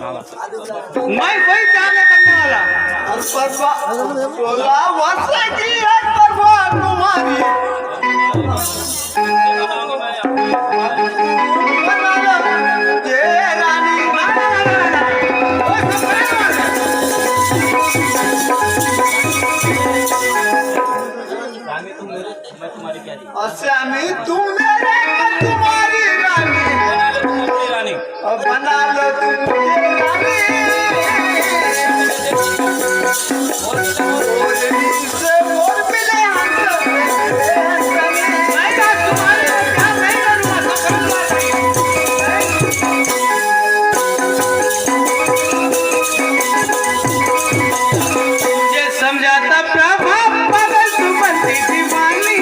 मैं कोई चाले करने वाला बोला वर्षा की एक परवाह तुम्हारी असामी तुम मेरे तुम्हारी रानी बना लो तुम मुझे रानी से और मिले हम मैं तुम्हारे क्या नहीं करूँगा मुझे समझाता प्रभाव बदल तू बनती दीवानी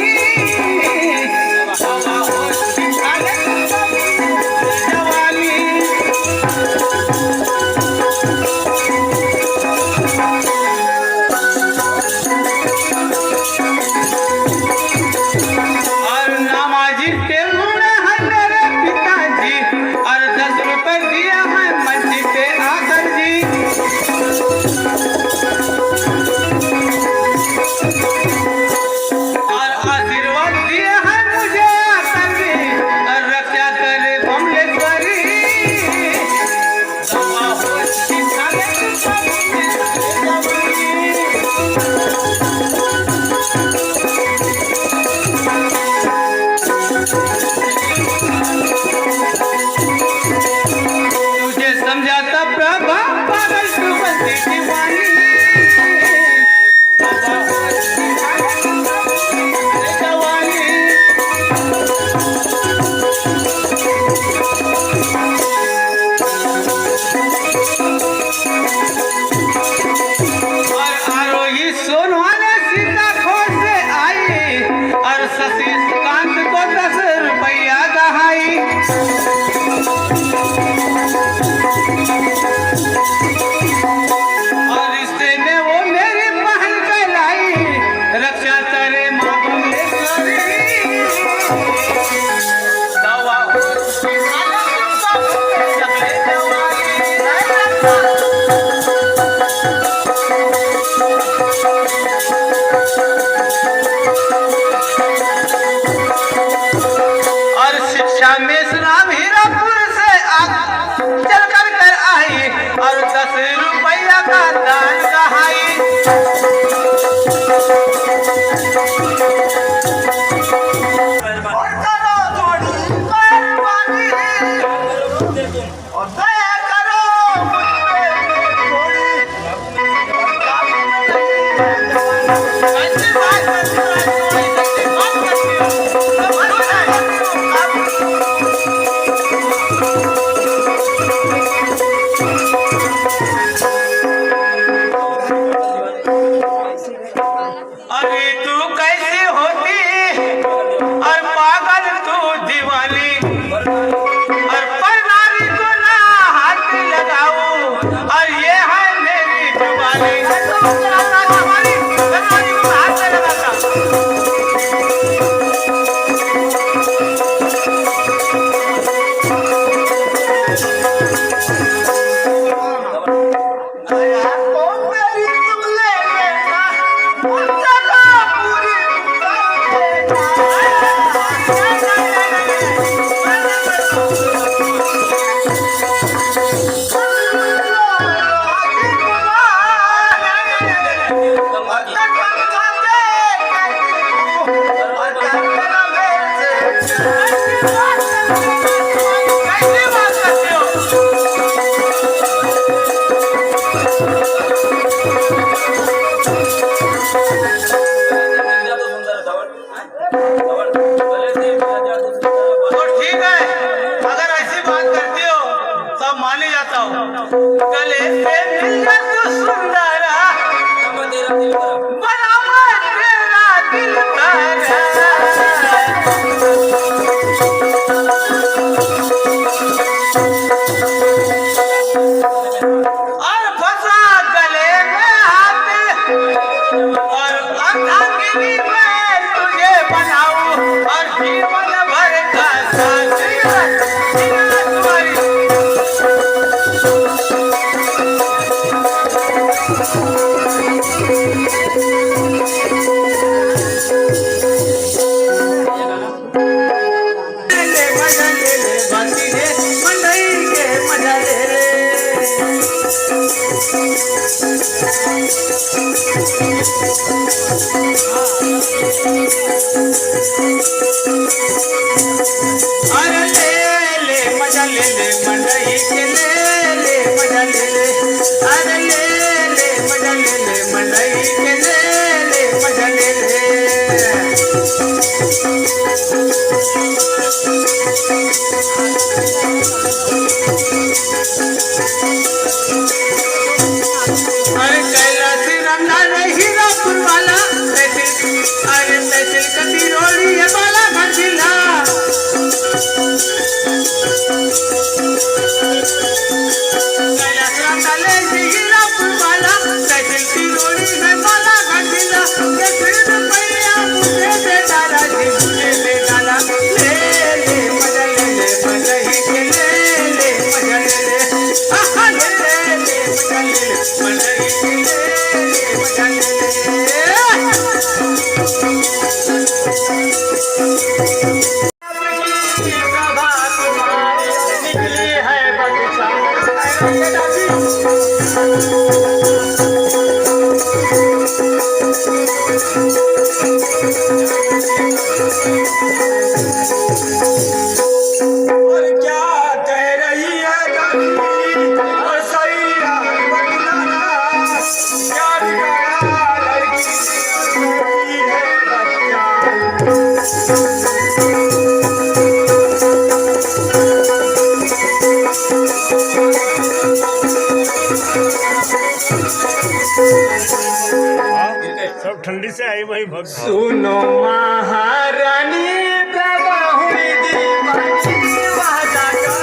और 10 रुपया का दान कहाई और करो थोड़ी मेहरबानी और दया करो तो ठीक है, अगर ऐसी बात करती हो मान जाता हूँ गले से मिल जा तो सुंदरा बना मैं तेरा दिल और फंसा गले में हाथ और अर्धांगिनी मैं तुझे बनाऊं और जीवन भर का साथ तुम्हारी सब ठंडी से आई भाई भक्त। सुनो महारानी प्रभुई दीवानी वादा का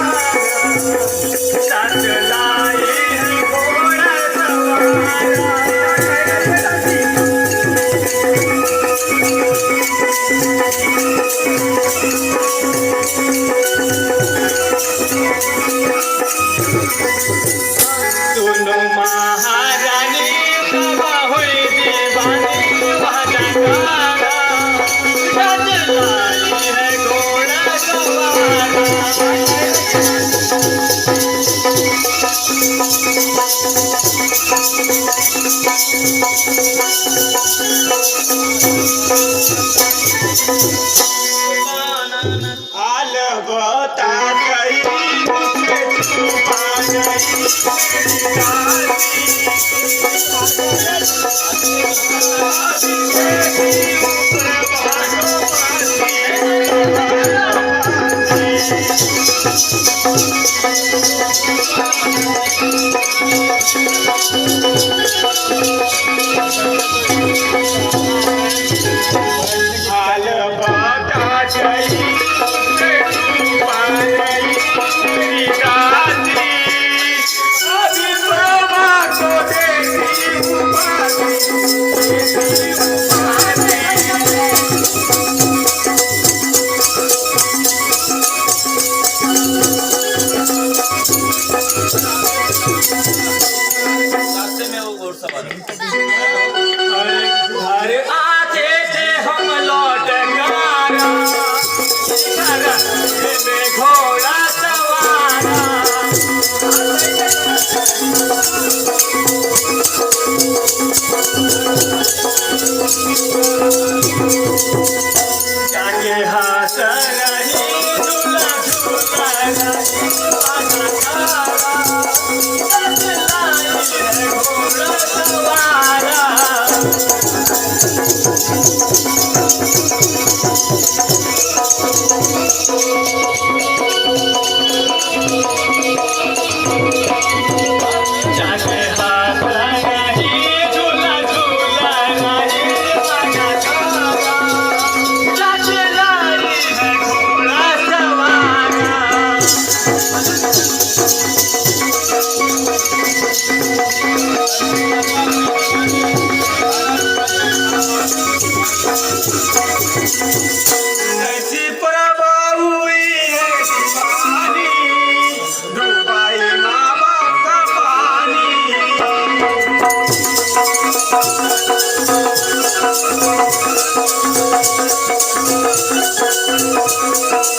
साथ लाई घोड़ा सवारा सुनो महारानी प्रभुई दीवानी वादा का साथ लाई है घोड़ा सवारा आल बता गई मुझे छुपा आल बता गई मुझे छुपा गई मेरी दादी अभी बाबा को देखी अरे आते थे हम लौट में घोड़ा सवारा जाके हाथ रही झूला झूला घोड़ा सवारा महाराज